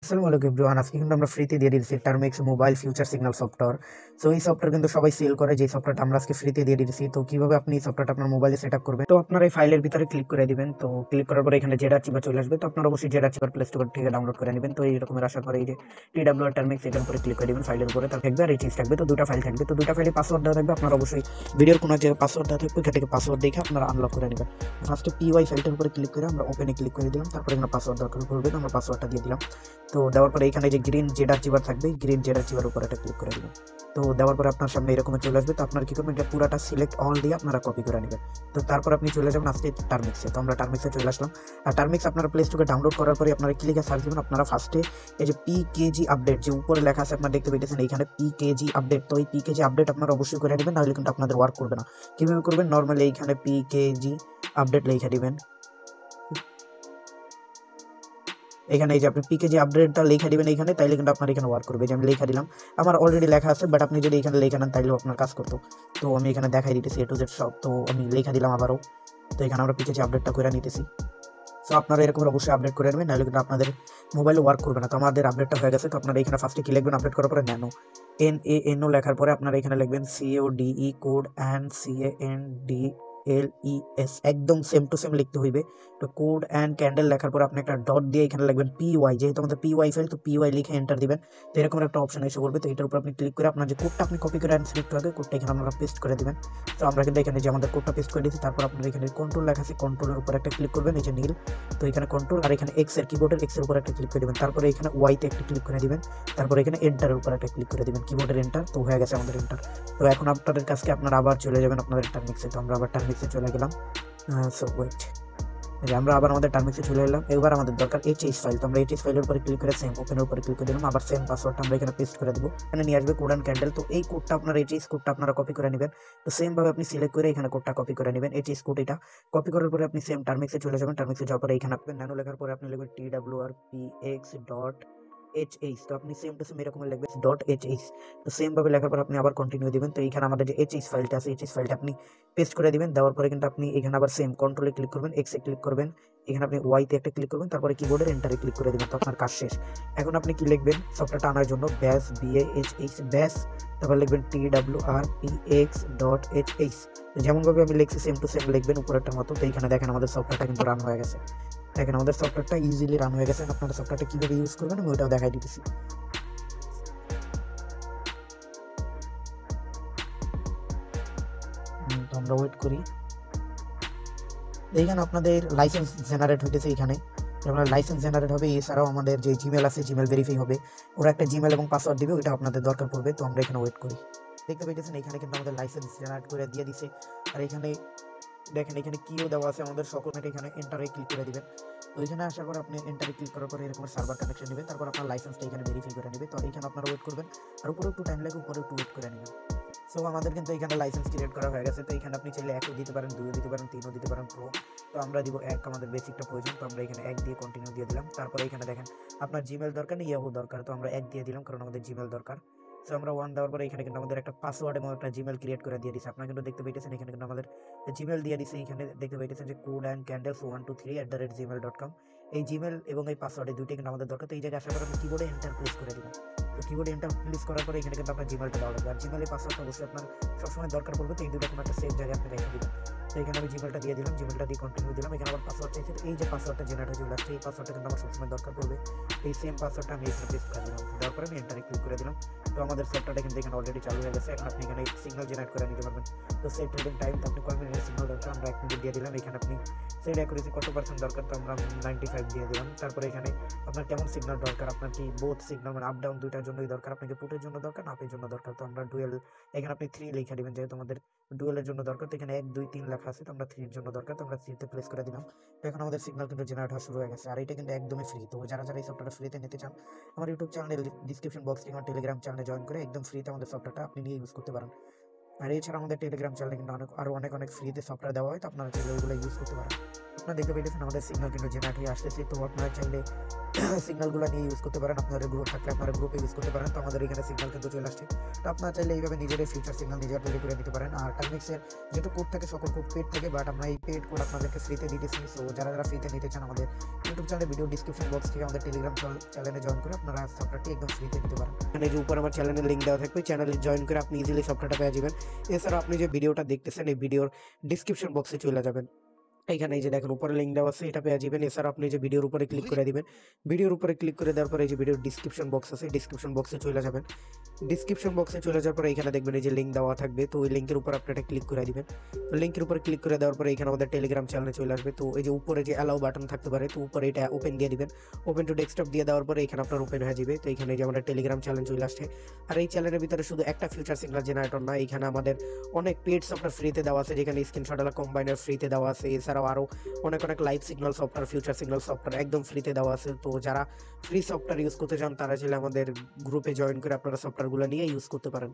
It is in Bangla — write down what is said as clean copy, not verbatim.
আসসালামু আলাইকুম এভরিওয়ান। আজকে কিন্তু আমরা ফ্রিতে দিয়ে দিয়েছি Termex mobile future signal software. So এই সফটওয়্যার কিন্তু সবাই সেল করে, যে সফটওয়্যারটা আমরা আজকে ফ্রিতে দিয়ে দিয়েছি। তো কিভাবে আপনি এই সফটওয়্যারটা আপনার মোবাইলে সেট আপ করবেন, তো আপনার এই ফাইলের ভিতরে ক্লিক করে দিবেন। তো ক্লিক করার পরে এখানে জেড আর্চিভার চলে আসবে। তো আপনার অবশ্যই জেড আর্চিভার প্লে স্টোর থেকে ডাউনলোড করে নেবেন। তো এই রকমের আসার পরে এই যে টিডব্লিউআর টার্মেক্স এটার উপরে ক্লিক করে দিবেন। ফাইলের উপরে তার থাকবে আর এই চিজ থাকবে। তো দুটো ফাইল থাকবে, তো দুটো ফাইলে পাসওয়ার্ড দেওয়া থাকবে। আপনার অবশ্যই ভিডিওর কোনো জায়গায় পাসওয়ার্ড দেওয়া থাকবে, এখান থেকে পাসওয়ার্ড দেখে আপনারা আনলক করে নেবেন। ফার্স্টে পিওয়াই ফাইলটার উপরে ক্লিক করে আমরা ওপেনে ক্লিক করে দিলাম। তারপরে এখানে পাসওয়ার্ড দরকার পড়বে, আমরা পাসওয়ার্ডটা দিয়ে দিলাম। তো দেওয়ার পরে এখানে যে গ্রিন জেড আর্চিভার থাকবে, গ্রিন জেড আর্চিভার উপর একটা ক্লিক করে দিবেন। তো দেওয়ার পরে আপনার সামনে এরকম চলে আসবে। তো আপনার কি করবেন, এটা পুরাটা সিলেক্ট অল দিয়ে আপনারা কপি করে নেবেন। তো তারপর আপনি চলে যাবেন আজকে টার্মিক্সে। তো আমরা টার্মিক্সে চলে আসলাম। আর টার্মিক্স আপনারা প্লে স্টোরে ডাউনলোড করার পরে আপনারা কি লিখে সার্চ দেবেন, আপনারা ফার্স্টে এই যে পিকেজি আপডেট যে উপরে লেখা আছে আপনারা দেখতে পেয়েছেন এইখানে পিকেজি আপডেট। তো এই পিকেজি আপডেট আপনারা অবশ্যই করে নেবেন, নাহলে কিন্তু আপনাদের ওয়ার্ক করবে না। কিভাবে করবেন, নর্মালি এইখানে পিকেজি আপডেট লিখে দিবেন। এখানে এই যে আপনি পিকেজি আপডেটটা লেখা দিবেন এইখানে, তাইলে কিন্তু আপনার এখানে ওয়ার্ক করবে। যে আমি লেখা দিলাম, আমার অলরেডি লেখা আছে, বাট আপনি যদি এখানে লেখা নেন তাইলেও আপনার কাজ করতো। তো আমি এখানে দেখাই দিতেছি এ টু জেড সব। তো আমি লেখা দিলাম আবারও। তো এখানে আমরা পিকেজি আপডেটটা করে নিতেছি। সো আপনারা এরকম অবশ্যই আপডেট করে নেবেন, নাহলে কিন্তু আপনাদের মোবাইলে ওয়ার্ক করবে না। তো আমাদের আপডেটটা হয়ে গেছে। তো আপনারা এখানে ফার্স্টে কি লিখবেন, আপডেট করার পরে ন্যানো NANO লেখার পরে আপনারা এখানে লিখবেন CODE কোড অ্যান্ড CANDLES, একদম সেম টু সেম লিখতে হইবে। তো কোড অ্যান্ড ক্যান্ডেল লেখার পরে আপনি একটা ডট দিয়ে এখানে লিখবেন PY, যেহেতু আমাদের PY ফাইল, তো PY লিখে এন্টার দিবেন। তো এরকম একটা অপশন এসে পড়বে। তো এটার উপর আপনি ক্লিক করে আপনার যে কোডটা আপনি কপি করে আনছেন একটু আগে, কোডটা এখানে আপনারা পেস্ট করে দিবেন। তো আমরা কিন্তু এখানে যে আমাদের কোডটা পেস্ট করে দিয়েছি, তারপর আপনার এখানে কন্ট্রোল লেখা আছে, কন্ট্রোলের উপর একটা ক্লিক করবেন, এই যে নীল। তো এখানে কন্ট্রোল আর এখানে এক্স এর কিবোর্ডের এক্স এর উপর একটা ক্লিক করে দিবেন। তারপরে এখানে ওয়াইতে একটা ক্লিক করে দিবেন। তারপরে এখানে এন্টারের উপর একটা ক্লিক করে দিবেন, কিবোর্ডের এন্টার। তো হয়ে গেছে আমাদের এন্টার। তো এখন আপনাদের কাছে আপনারা আবার চলে যাবেন আপনাদের টার্মিক্সে। তো আমরা আবার টার্মিক্সে চলে গেলাম। সো ওয়েট, আমরা আবার আমাদের টার্মিক্সে চলে এলাম। এবার আমাদের দরকার এইচএস ফাইল। তো আমরা এইচএস ফাইলের উপরে ক্লিক করে সেম ওপেনের উপরে ক্লিক করে দিলাম। আবার সেম পাসওয়ার্ডটা আমরা এখানে পেস্ট করে দেবো। এখানে নিয়ে আসবে কোড অ্যান্ড ক্যান্ডেল। তো এই কোডটা আপনার এইচএস কোডটা আপনারা কপি করে নেবেন। তো সেম ভাবে আপনি সিলেক্ট করে এখানে কোডটা কপি করে নেবেন। এইচএস কোড এটা কপি করার পরে আপনি সেম টার্মিক্সে চলে যাবেন। টার্মিক্সে যাওয়ার পরে এখানে আপনি ন্যানো লেখার পরে আপনি লিখবেন TWRPX.HH। তো আপনি সেম টু সেম এরকম লিখবেন .HH। তো সেম ভাবে লেখার পর আপনি আবার কন্টিনিউ দিবেন। তো এখানে আমাদের যে এইচএস ফাইলটা আছে, এইচএস ফাইলটা আপনি পেস্ট করে দিবেন। দেওয়ার পরে কিন্তু আপনি এখানে আবার সেম কন্ট্রোলে ক্লিক করবেন, এক্সে ক্লিক করবেন, এখানে আপনি ওয়াইতে একটা ক্লিক করবেন, তারপরে কিবোর্ডের এন্টারে ক্লিক করে দিবেন। তো আপনার কাজ শেষ। এখন আপনি কি লিখবেন, সফটওয়্যারটা আনার জন্য ব্যাস BASH ব্যাস, তারপর লিখবেন TWRPX.HH। যেমনভাবে আমি লিখছি সেম টু সেম লিখবেন উপরেরটার মতো। তো এইখানে দেখেন আমাদের সফটওয়্যারটা কিন্তু রান হয়ে গেছে। দেখেন আমাদের সফটওয়্যারটা ইজিলি রান হয়ে গেছে। আপনারা সফটওয়্যারটা কীভাবে ইউজ করবেন আমি ওইটাও দেখাই দিতেছি। তো আমরা ওয়েট করি। এইখানে আপনাদের লাইসেন্স জেনারেট হইতেছে। এখানে আপনার লাইসেন্স জেনারেট হবে। এছাড়াও আমাদের যে জিমেল আছে, জিমেল ভেরিফাই হবে। ওরা একটা জিমেল এবং পাসওয়ার্ড দিবে, ওইটা আপনাদের দরকার পড়বে। তো আমরা এখানে ওয়েট করি। দেখতে পাইতেছেন এখানে কিন্তু আমাদের লাইসেন্স জেনারেট করে দিয়ে দিছে। আর এখানে দেখেন এখানে কিও দেওয়া আছে আমাদের সকলকে। এখানে এন্টারে ক্লিক করে দিবেন। তো এখানে আসার পর আপনি এন্টারে ক্লিক করার পরে এরকম সার্ভার কানেকশন নেবেন। তারপর আপনার লাইসেন্সটা এখানে ভেরিফাই করে নেবে। তো এখানে আপনারা ওয়েট করবেন। আর উপরে একটু টাইম লাগে, উপরে একটু ওয়েট করে নেবেন। সো আমাদের কিন্তু এখানে লাইসেন্স ক্রিয়েট করা হয়ে গেছে। তো এখানে আপনি চাইলে 1ও দিতে পারেন, 2ও দিতে পারেন, 3ও দিতে পারেন প্রো। তো আমরা দিব 1, আমাদের বেসিকটা প্রয়োজন। তো আমরা এখানে 1 দিয়ে কন্টিনিউ দিয়ে দিলাম। তারপরে এখানে দেখেন আপনার জিমেল দরকার না ইয়াহু দরকার। তো আমরা 1 দিয়ে দিলাম, কারণ আমাদের জিমেল দরকার। সো আমরা 1 দেওয়ার পরে এখানে কিন্তু আমাদের একটা পাসওয়ার্ড এবং একটা জিমেল ক্রিয়েট করে দিয়ে দিচ্ছে। আপনারা কিন্তু দেখতে পাইতেছেন এখানে কিন্তু আমাদের জিমেল দিয়ে দিচ্ছে। এখানে দেখতে পাইতেছেন যে কোড অ্যান্ড ক্যান্ডেলস 123@gmail.com। এই জিমেল এবং এই পাসওয়ার্ড এই দুইটাই কিন্তু আমাদের দরকার। তো এই জায়গায় আসার পর আপনি কিবোর্ডে এন্টার প্রেস করে দিবেন। তো কিবোর্ডে এন্টার প্রেস করার পরে এখানে কিন্তু আপনার জিমেলটা দেওয়া লাগবে। আর জিমেলের পাসওয়ার্ডটা অবশ্যই আপনার সবসময় দরকার পড়বে। তো এই দুটো কোনো একটা সেফ জায়গায় আপনি রেখে দিবেন। তো এখানে আমি জিমেলটা দিয়ে দিলাম, জিমেলটা দিয়ে কন্টিনিউ দিলাম। এখানে আবার পাসওয়ার্ড চাইছে। এই যে পাসওয়ার্ডটা জেনারেট হয়ে চলে আসছে, এই পাসওয়ার্ডটা কিন্তু আমার সবসময় দরকার পড়বে। এই সেম পাসওয়ার্ডটা আমি এখানে পেস্ট করে দিলাম। দেওয়ার পরে আমি এন্টারে ক্লিক করে দিলাম। তো আমাদের সফটওয়্যারটা কিন্তু এখানে অলরেডি চালু হয়ে গেছে। এখন আপনি এখানে সিগন্যাল জেনারেট করে নিতে পারবেন। তো সেট ট্রেডিং টাইম তো আপনি কয় মিনিটের সিগন্যাল দরকার, আমরা 1 মিনিট দিয়ে দিলাম। এখানে আপনি সেট অ্যাকুরেসি কত % দরকার, তো আমরা 95 দিয়ে দিলাম। তারপরে এখানে আপনার কেমন সিগন্যাল দরকার, আপনার কি বোথ সিগন্যাল মানে আপ ডাউন দুইটার জন্যই দরকার, আপনাকে পুটের জন্য দরকার না আপের জন্য দরকার। তো আমরা ডুয়েল, এখানে আপনি 3 লিখে দিবেন, যেহেতু আমাদের ডুয়েলের জন্য দরকার। তো এখানে 1 2 3 লেখা আছে, তো আমরা 3 এর জন্য দরকার। তো আমরা 3 তে প্লেস করে দিলাম। তো এখন আমাদের সিগন্যাল কিন্তু জেনারেট হওয়া শুরু হয়ে গেছে। আর এটা কিন্তু একদমই ফ্রি। তো যারা যারা এই সফটওয়্যারটা ফ্রিতে নিতে চান, আমার ইউটিউব চ্যানেলের ডিসক্রিপশন বক্স থেকে আমার টেলিগ্রাম চ্যানেলে জয়েন করে একদম ফ্রিতে আমাদের সফটওয়্যারটা আপনি নিয়ে ইউজ করতে পারেন। আর এছাড়া আমাদের টেলিগ্রাম চ্যানেলে কিন্তু অনেক ফ্রিতে সফটওয়্যার দেওয়া হয়। তো আপনারা চাইলে ওইগুলো ইউজ করতে পারেন। আপনারা দেখতে পেয়েছেন আমাদের সিগন্যাল কিন্তু জেনারেট হয়ে আসতেছে। তো আপনারা চাইলে সিগন্যালগুলো নিয়ে ইউজ করতে পারেন, আপনাদের গ্রুপ থাকলে আপনারা গ্রুপে ইউজ করতে পারেন। তো আমাদের এখানে সিগন্যাল কিন্তু চলে আসছে। তো আপনারা চাইলে এইভাবে নিজেদের ফিউচার সিগন্যাল নিজেরা তৈরি করে নিতে পারেন। আর টাইমিক্সের যেটা কোড থাকে সকল কোড পেড থাকে, বাট আমরা এই পেড কোড আপনাদেরকে ফ্রিতে দিতেছি। সো যারা যারা ফ্রিতে নিতে চান আমাদের ইউটিউব চ্যানেলে ভিডিও ডিসক্রিপশন বক্স থেকে আমাদের টেলিগ্রাম চ্যানেলে জয়েন করে আপনারা সফটওয়্যারটি একদম ফ্রিতে নিতে পারেন। এখানে যে উপর আমার চ্যানেলের লিঙ্ক দেওয়া থাকবে, চ্যানেলে জয়েন করে আপনি ইজিলি সফটওয়্যারটা পেয়ে যাবেন। এছাড়া আপনি যে ভিডিওটা দেখতেছেন এই ভিডিওর ডিসক্রিপশন বক্সে চলে যাবেন, এইখানে এই যে দেখেন উপরে লিঙ্ক দেওয়া আছে, এটা পেয়ে যাবেন। এছাড়া আপনি যে ভিডিওর উপরে ক্লিক করে দিবেন, ভিডিওর উপরে ক্লিক করে দেওয়ার পরে এই যে ভিডিওর ডিসক্রিপশন বক্স আছে, ডিসক্রিপশন বক্সে চলে যাবেন। ডিসক্রিপশন বক্সে চলে যাওয়ার পরে এখানে দেখবেন এই যে লিঙ্ক দেওয়া থাকবে, তো ওই লিঙ্কের উপর আপনি এটা ক্লিক করে দিবেন। তো লিঙ্কের উপরে ক্লিক করে দেওয়ার পরে এখানে আমাদের টেলিগ্রাম চ্যানেলে চলে আসবে। তো এই যে উপরে যে অ্যালাউ বাটন থাকতে পারে, তো উপরে এটা ওপেন দিয়ে দিবেন। ওপেন টু ডেস্কটপ দিয়ে দেওয়ার পরে এখানে আপনার ওপেন হয়ে যাবে। তো এখানে যে আমাদের টেলিগ্রাম চ্যানেল চলে আসছে। আর এই চ্যানেলের ভিতরে শুধু একটা ফিউচার সিগন্যাল জেনারেটর না, এখানে আমাদের অনেক পেডস আপনার ফ্রিতে দেওয়া আছে, যেখানে স্ক্রিনশট আলা কম্বাইনার ফ্রিতে দেওয়া আছে। এছাড়াও আরও অনেক live signal software, future signal software একদম ফ্রিতে দেওয়া আছে। তো যারা ফ্রি সফটওয়্যার ইউজ করতে চান তারা চাইলে আমাদের গ্রুপে জয়েন করে আপনারা সফটওয়্যারগুলো নিয়ে ইউজ করতে পারেন।